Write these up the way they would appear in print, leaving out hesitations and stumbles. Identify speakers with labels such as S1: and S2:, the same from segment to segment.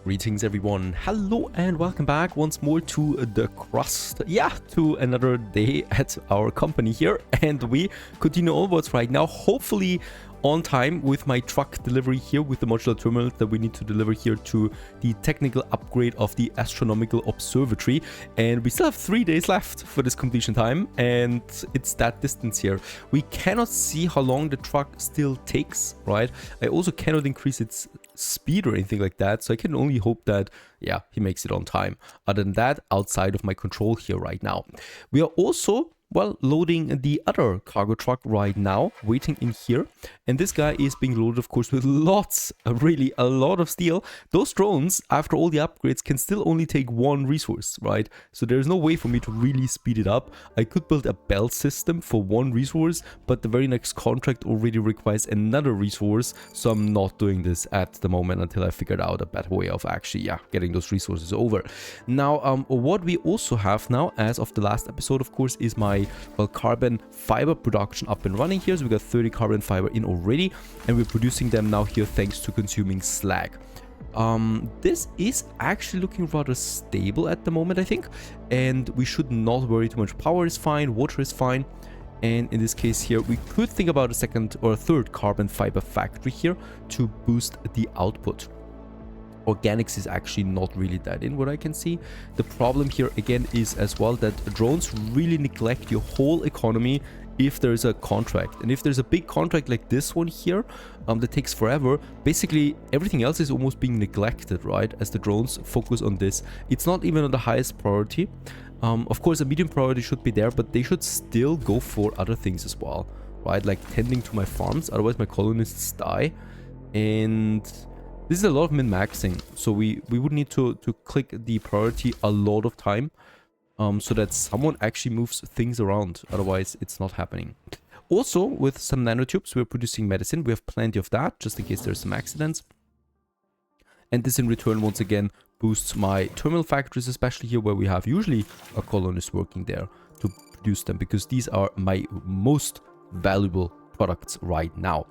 S1: Greetings everyone, hello and welcome back once more to the Crust. Yeah, to another day at our company here, and we continue onwards right now, hopefully on time with my truck delivery here with the modular terminal that we need to deliver here to the technical upgrade of the astronomical observatory. And we still have 3 days left for this completion time, and it's that distance here. We cannot see how long the truck still takes, right? I also cannot increase its speed or anything like that, so I can only hope that, yeah, he makes it on time. Other than that, outside of my control here right now. We are also, well, loading the other cargo truck right now, waiting in here. And this guy is being loaded, of course, with lots, really a lot of steel. Those drones, after all the upgrades, can still only take one resource, right? So there's no way for me to really speed it up. I could build a belt system for one resource, but the very next contract already requires another resource. So I'm not doing this at the moment until I figured out a better way of actually, yeah, getting those resources over. Now, what we also have now, as of the last episode, of course, is my carbon fiber production up and running here. So we got 30 carbon fiber in already, and we're producing them now here thanks to consuming slag. This is actually looking rather stable at the moment, I think, and we should not worry too much. Power is fine, water is fine, and in this case here we could think about a second or a third carbon fiber factory here to boost the output. Organics is actually not really that in what I can see. The problem here again is as well that drones really neglect your whole economy if there's a contract. And if there's a big contract like this one here that takes forever, basically everything else is almost being neglected, right? As the drones focus on this. It's not even on the highest priority. Of course, a medium priority should be there, but they should still go for other things as well, right? Like tending to my farms, otherwise my colonists die. And this is a lot of min-maxing, so we would need to click the priority a lot of time so that someone actually moves things around, otherwise it's not happening. Also, with some nanotubes, we're producing medicine. We have plenty of that, just in case there's some accidents. And this in return, once again, boosts my terminal factories, especially here where we have usually a colonist working there to produce them, because these are my most valuable products right now.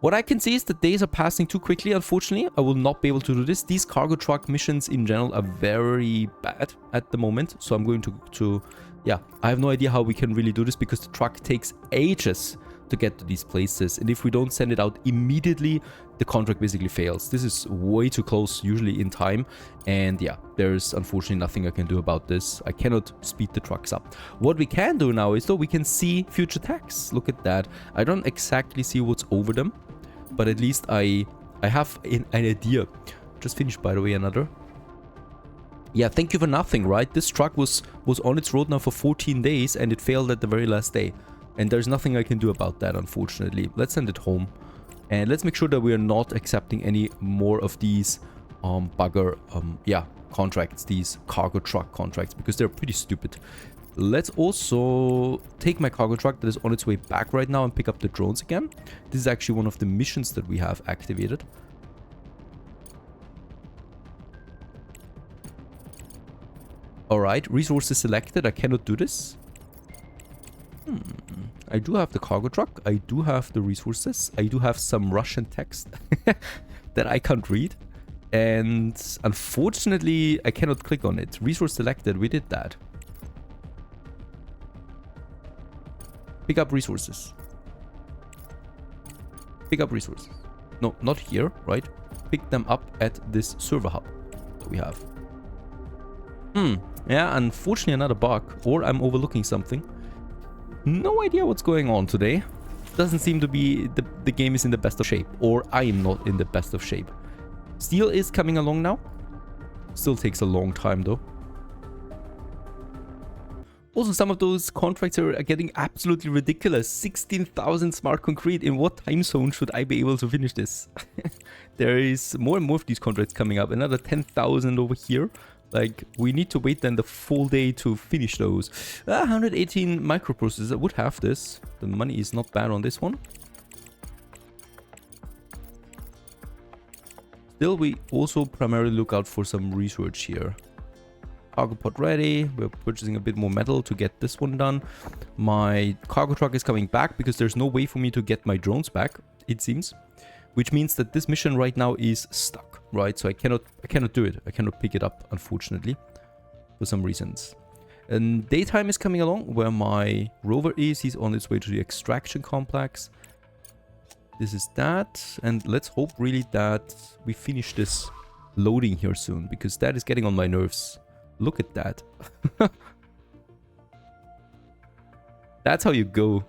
S1: What I can see is that days are passing too quickly, unfortunately. I will not be able to do this. These cargo truck missions in general are very bad at the moment. So I'm going to yeah, I have no idea how we can really do this because the truck takes ages to get to these places. And if we don't send it out immediately, the contract basically fails. This is way too close usually in time. And yeah, there's unfortunately nothing I can do about this. I cannot speed the trucks up. What we can do now is though we can see future attacks. Look at that. I don't exactly see what's over them, but at least I have an idea. Just finished, by the way, another. Yeah, thank you for nothing, right? This truck was on its road now for 14 days and it failed at the very last day. And there's nothing I can do about that, unfortunately. Let's send it home. And let's make sure that we are not accepting any more of these bugger contracts, these cargo truck contracts, because they're pretty stupid. Let's also take my cargo truck that is on its way back right now and pick up the drones again. This is actually one of the missions that we have activated. Alright, resources selected. I cannot do this. I do have the cargo truck. I do have the resources. I do have some Russian text that I can't read. And unfortunately, I cannot click on it. Resource selected. We did that. Pick up resources. Pick up resources. No, not here, right? Pick them up at this server hub that we have. Yeah, unfortunately another bug. Or I'm overlooking something. No idea what's going on today. Doesn't seem to be the game is in the best of shape. Or I am not in the best of shape. Steel is coming along now. Still takes a long time though. Also, some of those contracts are getting absolutely ridiculous. 16,000 smart concrete. In what time zone should I be able to finish this? There is more and more of these contracts coming up. Another 10,000 over here. Like, we need to wait then the full day to finish those. 118 microprocessors. I would have this. The money is not bad on this one. Still, we also primarily look out for some research here. Cargo pod ready. We're purchasing a bit more metal to get this one done. My cargo truck is coming back because there's no way for me to get my drones back, it seems. Which means that this mission right now is stuck. right? So I cannot do it. I cannot pick it up, unfortunately, for some reasons. And daytime is coming along where my rover is. He's on his way to the extraction complex. This is that. And let's hope really that we finish this loading here soon, because that is getting on my nerves. Look at that. That's how you go.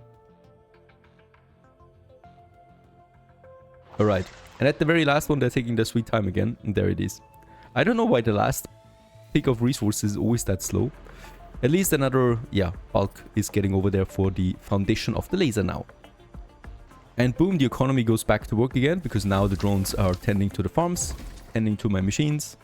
S1: Alright. And at the very last one, they're taking their sweet time again. And there it is. I don't know why the last pick of resources is always that slow. At least another, yeah, bulk is getting over there for the foundation of the laser now. And boom, the economy goes back to work again, because now the drones are tending to the farms, tending to my machines.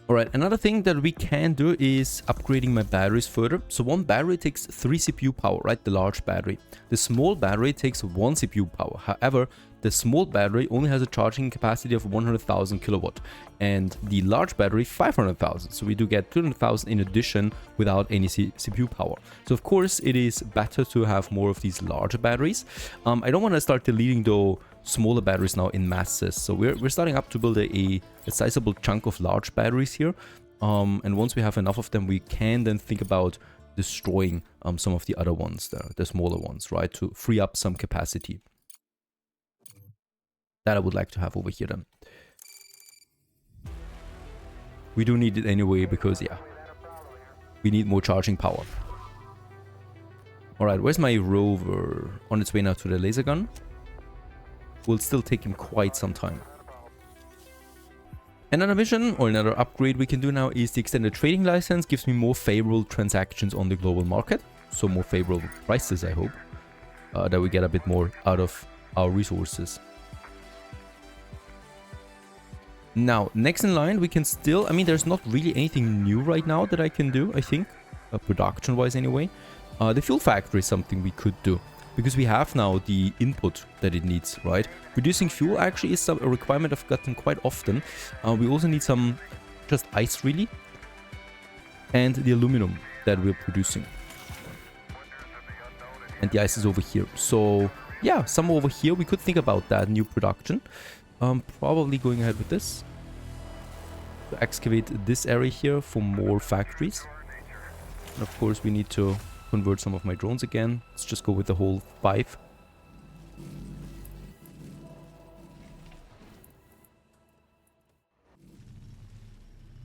S1: Alright, another thing that we can do is upgrading my batteries further. So one battery takes 3 CPU power, right? The large battery. The small battery takes 1 CPU power. However, the small battery only has a charging capacity of 100,000 kilowatt and the large battery 500,000. So we do get 200,000 in addition without any CPU power. So of course it is better to have more of these larger batteries. I don't want to start deleting though smaller batteries now in masses. So we're starting up to build a sizable chunk of large batteries here. And once we have enough of them, we can then think about destroying some of the other ones, the smaller ones, right? To free up some capacity. That I would like to have over here then. We do need it anyway because, yeah, we need more charging power. Alright, where's my rover? On its way now to the laser gun. Will still take him quite some time. Another mission or another upgrade we can do now is the extended trading license. Gives me more favorable transactions on the global market. So more favorable prices, I hope. That we get a bit more out of our resources. Now, next in line, we can still... I mean, there's not really anything new right now that I can do, I think. Production-wise anyway. The fuel factory is something we could do. Because we have now the input that it needs, right? Producing fuel actually is a requirement I've gotten quite often. We also need some just ice, really. And the aluminum that we're producing. And the ice is over here. So, yeah, somewhere over here we could think about that new production. Probably going ahead with this. To excavate this area here for more factories. And of course we need to convert some of my drones again. Let's just go with the whole 5.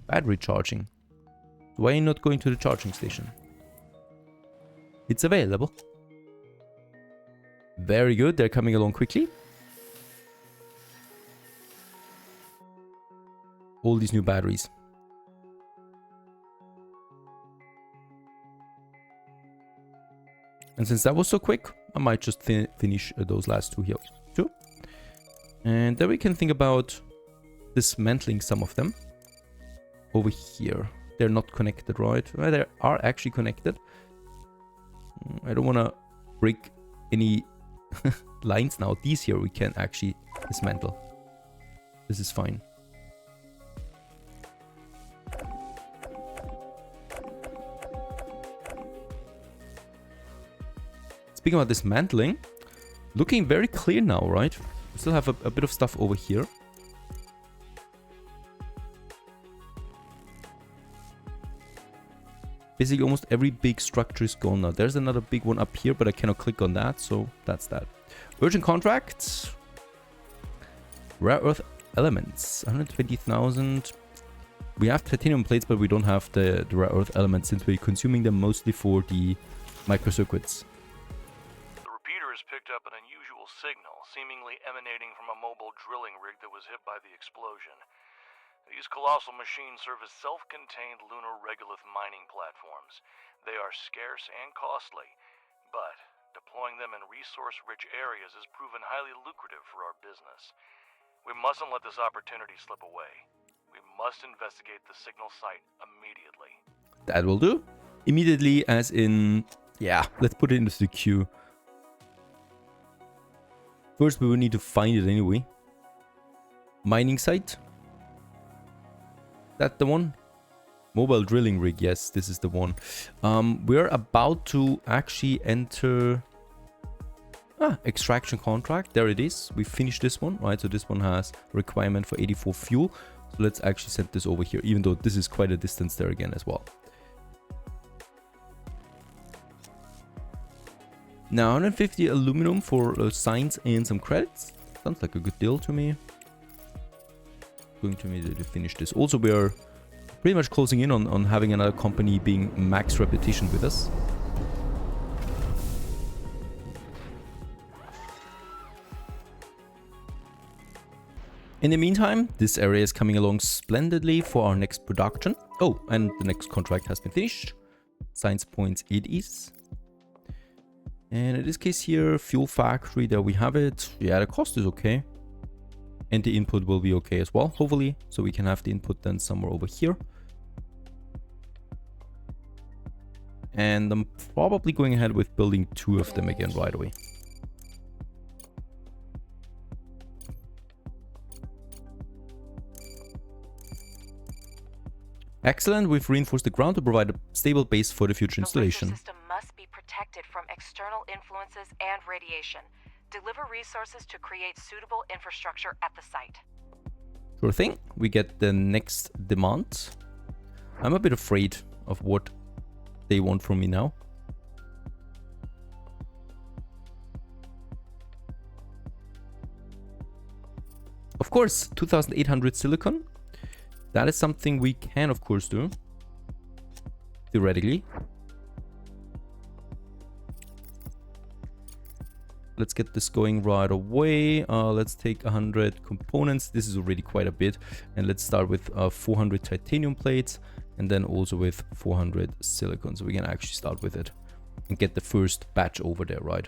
S1: Battery charging. Why are you not going to the charging station? It's available. Very good, they're coming along quickly. All these new batteries. And since that was so quick, I might just finish those last 2 here too. And then we can think about dismantling some of them. Over here. They're not connected, right? Well, they are actually connected. I don't want to break any lines now. These here we can actually dismantle. This is fine. Speaking about dismantling, looking very clear now, right? We still have a bit of stuff over here. Basically, almost every big structure is gone now. There's another big one up here, but I cannot click on that, so that's that. Urgent contracts. Rare earth elements, 120,000. We have titanium plates, but we don't have the rare earth elements since we're consuming them mostly for the microcircuits.
S2: The repeater has picked up an unusual signal, seemingly emanating from a mobile drilling rig that was hit by the explosion. These colossal machines serve as self-contained lunar regolith mining platforms. They are scarce and costly, but deploying them in resource-rich areas has proven highly lucrative for our business. We mustn't let this opportunity slip away. We must investigate the signal site immediately.
S1: That will do. Immediately as in... yeah, let's put it into the queue. First, we will need to find it anyway. Mining site. That the one? Mobile drilling rig, yes, this is the one. We're about to actually enter extraction contract. There it is. We finished this one, right? So this one has requirement for 84 fuel. So let's actually send this over here, even though this is quite a distance there again as well. Now 150 aluminum for signs and some credits. Sounds like a good deal to me. Going to immediately finish this. Also, we are pretty much closing in on having another company being max repetition with us. In the meantime, this area is coming along splendidly for our next production. Oh, and the next contract has been finished. Science points it is. And in this case here, fuel factory, there we have it. Yeah, the cost is okay. And the input will be okay as well, hopefully. So we can have the input then somewhere over here. And I'm probably going ahead with building 2 of them again right away. Excellent, we've reinforced the ground to provide a stable base for the future installation.
S3: The system must be protected from external influences and radiation. Deliver resources to create suitable infrastructure at the site.
S1: Sure thing. We get the next demand. I'm a bit afraid of what they want from me now. Of course, 2800 silicon. That is something we can, of course, do. Theoretically. Let's get this going right away. Let's take 100 components. This is already quite a bit. And let's start with 400 titanium plates. And then also with 400 silicon. So we can actually start with it. And get the first batch over there, right?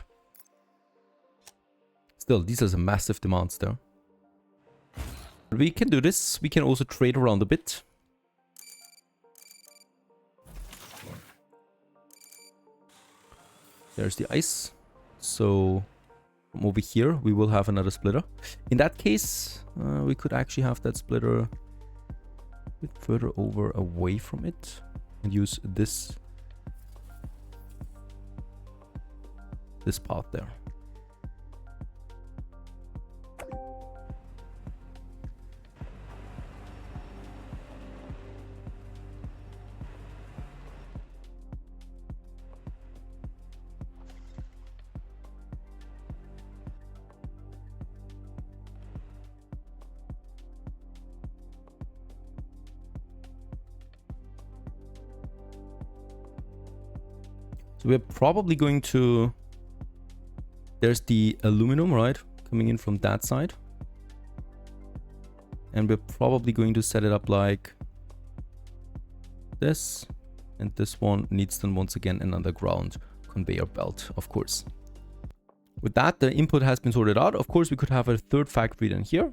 S1: Still, these are some massive demands there. We can do this. We can also trade around a bit. There's the ice. So from over here, we will have another splitter. In that case, we could actually have that splitter a bit further over away from it and use this path there. So we're probably going to... There's the aluminum, right? Coming in from that side. And we're probably going to set it up like this. And this one needs then once again an underground conveyor belt, of course. With that, the input has been sorted out. Of course, we could have a third factory then here.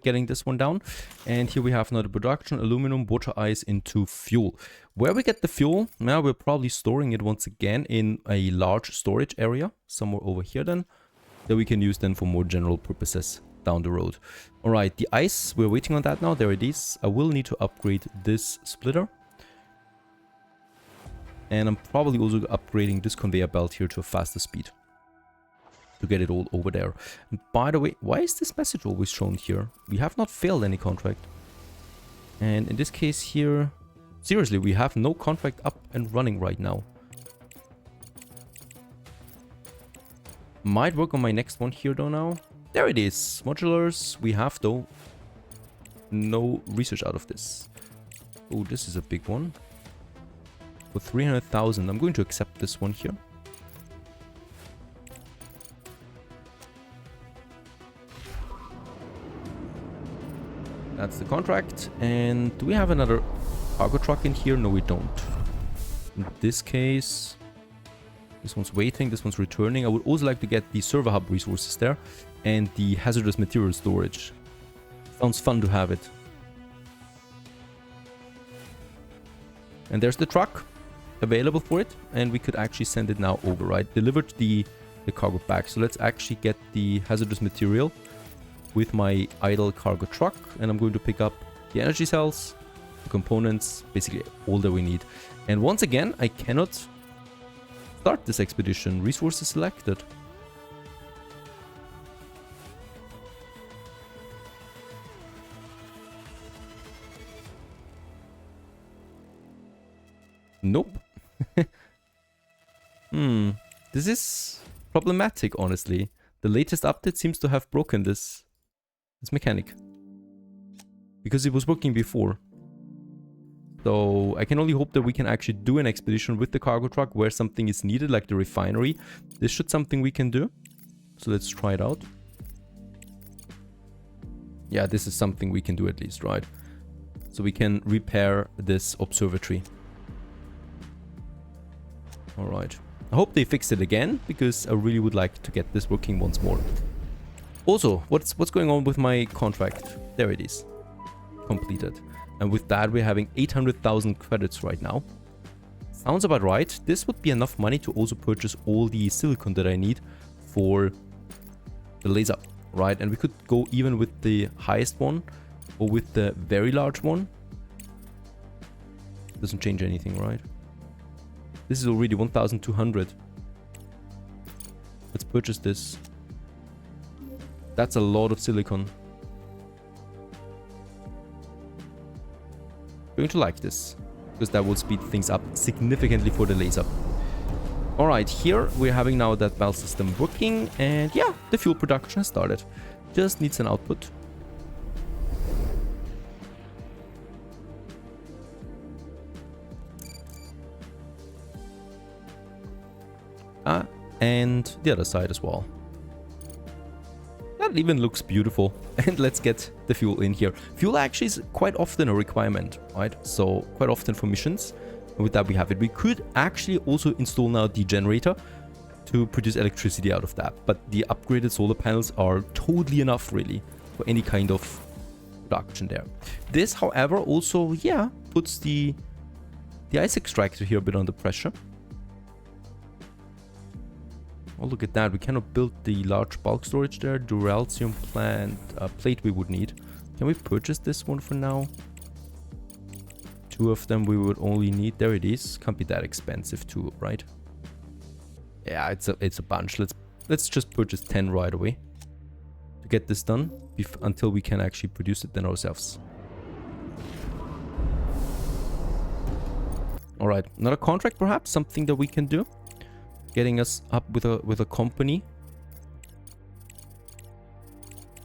S1: Getting this one down. And here we have another production, aluminum, water ice into fuel. Where we get the fuel, now we're probably storing it once again in a large storage area, somewhere over here then, that we can use then for more general purposes down the road. All right, the ice, we're waiting on that now. There it is. I will need to upgrade this splitter. And I'm probably also upgrading this conveyor belt here to a faster speed, to get it all over there. And by the way, why is this message always shown here? We have not failed any contract. And in this case here, seriously, we have no contract up and running right now. Might work on my next one here though now. There it is. Modulars. We have though no research out of this. Oh, this is a big one. For 300,000. I'm going to accept this one here. That's the contract. And do we have another cargo truck in here? No, we don't. In this case, this one's waiting, this one's returning. I would also like to get the server hub resources there and the hazardous material storage. Sounds fun to have it. And there's the truck available for it. And we could actually send it now over, right? Delivered the cargo back. So let's actually get the hazardous material with my idle cargo truck, and I'm going to pick up the energy cells, the components, basically all that we need. And once again, I cannot start this expedition. Resources selected. Nope. This is problematic, honestly. The latest update seems to have broken this mechanic. Because it was working before. So I can only hope that we can actually do an expedition with the cargo truck where something is needed, like the refinery. This should something we can do. So let's try it out. Yeah, this is something we can do at least, right? So we can repair this observatory. Alright. I hope they fix it again, because I really would like to get this working once more. Also, what's going on with my contract? There it is. Completed. And with that, we're having 800,000 credits right now. Sounds about right. This would be enough money to also purchase all the silicon that I need for the laser, right? And we could go even with the highest one or with the very large one. Doesn't change anything, right? This is already 1,200. Let's purchase this. That's a lot of silicon. Going to like this, because that will speed things up significantly for the laser. Alright, here we're having now that valve system working, and yeah, the fuel production has started. Just needs an output. And the other side as well. That even looks beautiful. And let's get the fuel in here. Fuel actually is quite often a requirement, right? So quite often for missions. And with that we have it. We could actually also install now the generator to produce electricity out of that. But the upgraded solar panels are totally enough really for any kind of production there. This, however, also, yeah, puts the ice extractor here a bit under pressure. Oh, look at that. We cannot build the large bulk storage there. Duralcium plate we would need. Can we purchase this one for now? 2 of them we would only need. There it is. Can't be that expensive too, right? Yeah, it's a bunch. Let's just purchase 10 right away to get this done until we can actually produce it then ourselves. All right, another contract perhaps, something that we can do. Getting us up with a company.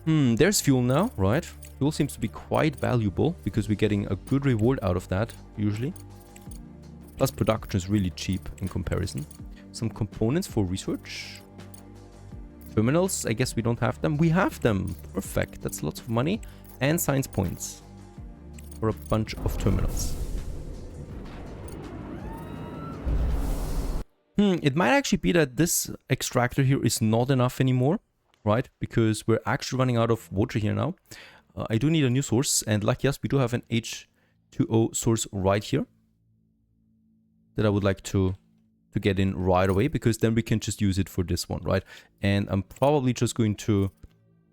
S1: There's fuel now, right? Fuel seems to be quite valuable because we're getting a good reward out of that usually. Plus production is really cheap in comparison. Some components for research. Terminals, I guess we don't have them. We have them. Perfect. That's lots of money. And science points for a bunch of terminals. It might actually be that this extractor here is not enough anymore, right? Because we're actually running out of water here now. I do need a new source, and lucky us, we do have an H2O source right here that I would like to get in right away, because then we can just use it for this one, right? And I'm probably just going to,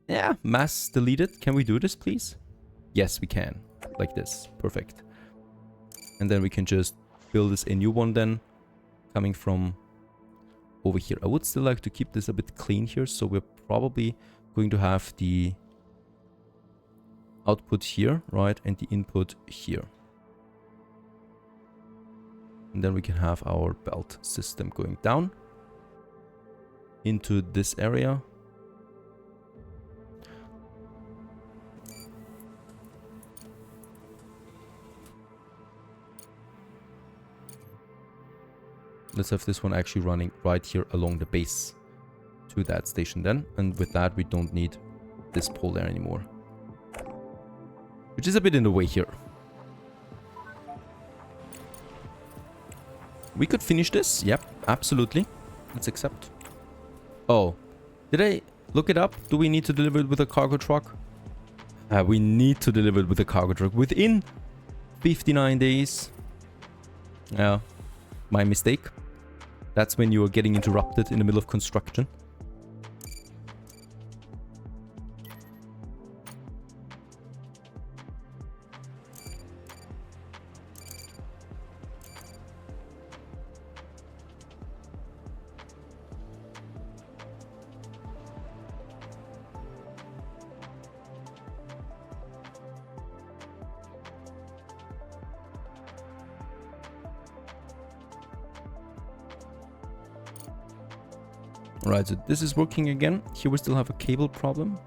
S1: yeah, mass delete it. Can we do this, please? Yes, we can. Like this. Perfect. And then we can just build this a new one then. Coming from over here. I would still like to keep this a bit clean here, so we're probably going to have the output here, right, and the input here. And then we can have our belt system going down into this area. Let's have this one actually running right here along the base to that station then. And with that, we don't need this pole there anymore. Which is a bit in the way here. We could finish this. Yep, absolutely. Let's accept. Oh, did I look it up? Do we need to deliver it with a cargo truck? We need to deliver it with a cargo truck within 59 days. Yeah, my mistake. That's when you are getting interrupted in the middle of construction. Alright, so this is working again. Here we still have a cable problem.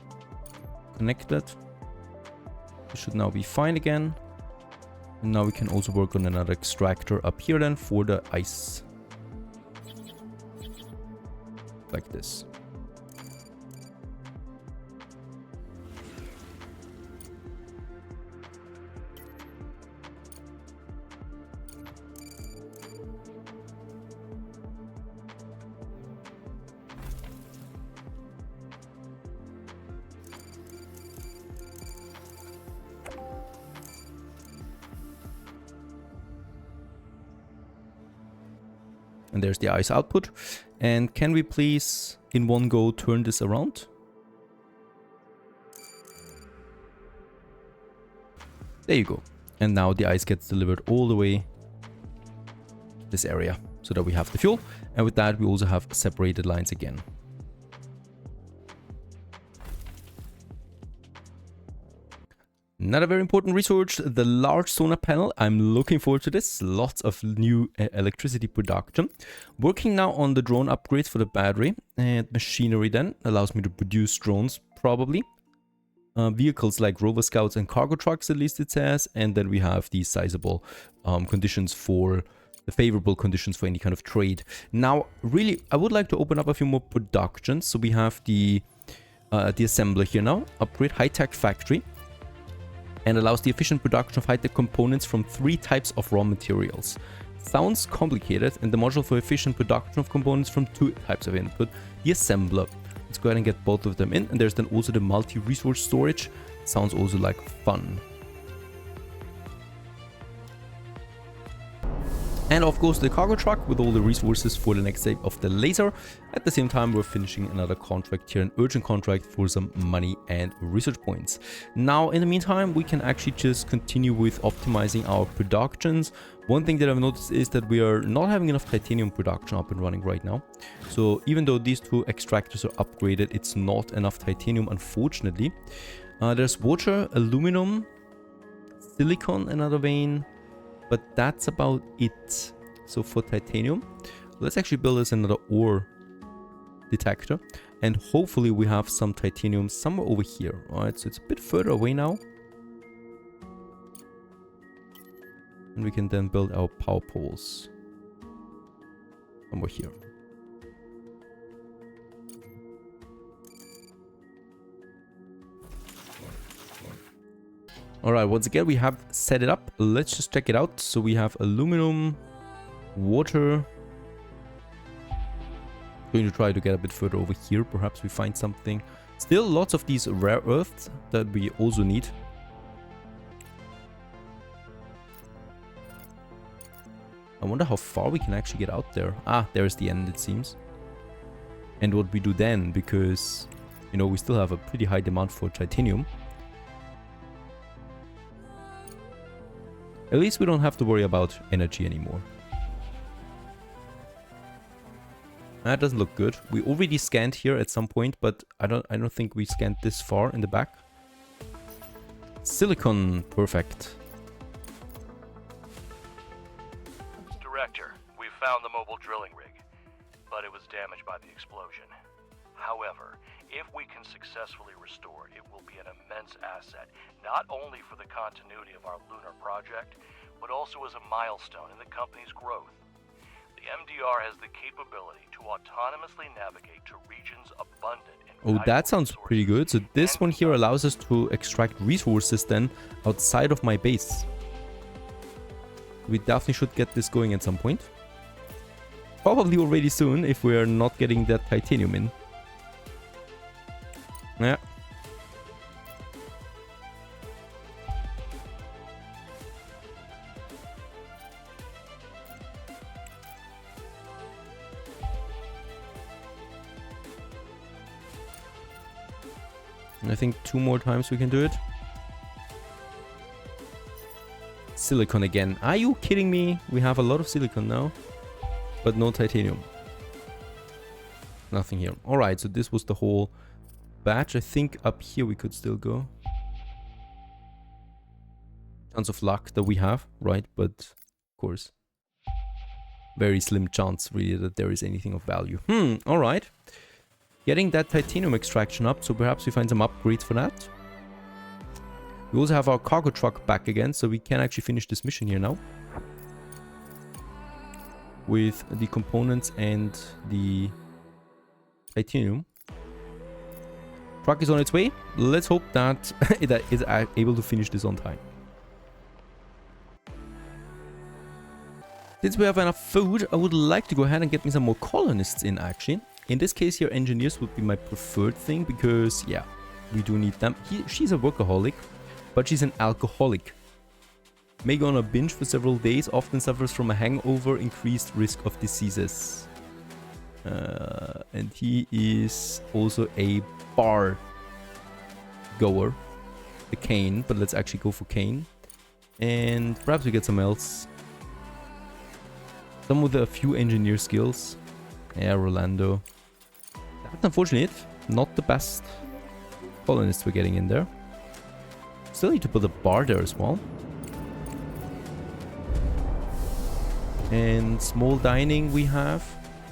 S1: Connected. This should now be fine again. And now we can also work on another extractor up here then for the ice. Like this. And there's the ice output. And can we please, in one go, turn this around? There you go. And now the ice gets delivered all the way this area, so that we have the fuel. And with that, we also have separated lines again. Another very important resource, the large solar panel. I'm looking forward to this. Lots of new electricity production. Working now on the drone upgrades for the battery. And machinery then allows me to produce drones, probably. Vehicles like rover scouts and cargo trucks, at least it says. And then we have these sizable conditions for the favorable conditions for any kind of trade. Now, really, I would like to open up a few more productions. So we have the assembler here now. Upgrade high-tech factory. And allows the efficient production of high-tech components from 3 types of raw materials. Sounds complicated, and the module for efficient production of components from 2 types of input. The assembler. Let's go ahead and get both of them in. And there's then also the multi-resource storage. Sounds also like fun. And of course the cargo truck with all the resources for the next step of the laser. At the same time, we're finishing another contract here, an urgent contract for some money and research points. Now, in the meantime, we can actually just continue with optimizing our productions. One thing that I've noticed is that we are not having enough titanium production up and running right now. So even though these 2 extractors are upgraded, it's not enough titanium, unfortunately. There's water, aluminum, silicon, another vein. But that's about it. So for titanium, let's actually build us another ore detector. And hopefully we have some titanium somewhere over here. Alright, so it's a bit further away now. And we can then build our power poles somewhere here. Alright, once again, we have set it up. Let's just check it out. So we have aluminum, water. Going to try to get a bit further over here. Perhaps we find something. Still lots of these rare earths that we also need. I wonder how far we can actually get out there. Ah, there's the end, it seems. And what we do then, because, you know, we still have a pretty high demand for titanium. At least we don't have to worry about energy anymore. That doesn't look good. We already scanned here at some point, but I don't think we scanned this far in the back. Silicon, perfect.
S2: Director, we found the mobile drilling rig, but it was damaged by the explosion. However, if we can successfully restore it, it will be an immense asset, not only for the continuity of our lunar project, but also as a milestone in the company's growth. The MDR has the capability to autonomously navigate to regions abundant in
S1: Oh, that sounds pretty good. So this one here allows us to extract resources then outside of my base. We definitely should get this going at some point. Probably already soon if we're not getting that titanium in. Yeah. I think 2 more times we can do it. Silicon again. Are you kidding me? We have a lot of silicon now, but no titanium. Nothing here. Alright, so this was the whole batch. I think up here we could still go. Tons of luck that we have, right? But of course, very slim chance really that there is anything of value. Alright. getting that titanium extraction up, so perhaps we find some upgrades for that. We also have our cargo truck back again, so we can actually finish this mission here now. With the components and the titanium. Truck is on its way. Let's hope that it is able to finish this on time. Since we have enough food, I would like to go ahead and get me some more colonists in actually. In this case here, engineers would be my preferred thing because, yeah, we do need them. She's a workaholic, but she's an alcoholic. May go on a binge for several days, often suffers from a hangover, increased risk of diseases. And he is also a bar goer. A Kane, but let's actually go for Kane. And perhaps we get some else. Some with a few engineer skills. Yeah, Rolando. That's unfortunate. Not the best colonists we're getting in there. Still need to put a bar there as well. And small dining we have.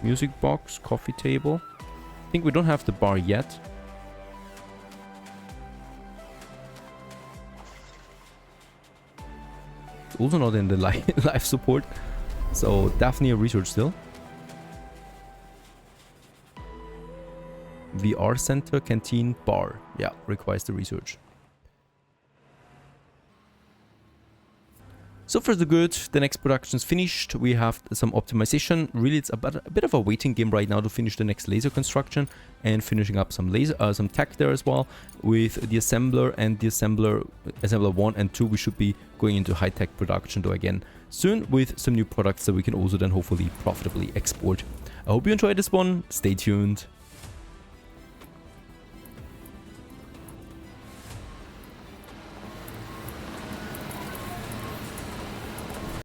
S1: Music box, coffee table. I think we don't have the bar yet. It's also not in the life support. So definitely a research still. VR center, canteen, bar. Yeah, requires the research. So far so good. The next production is finished. We have some optimization. Really, it's a bit of a waiting game right now to finish the next laser construction and finishing up some some tech there as well. With the assembler and the assembler 1 and 2, we should be going into high-tech production though again soon with some new products that we can also then hopefully profitably export. I hope you enjoyed this one. Stay tuned.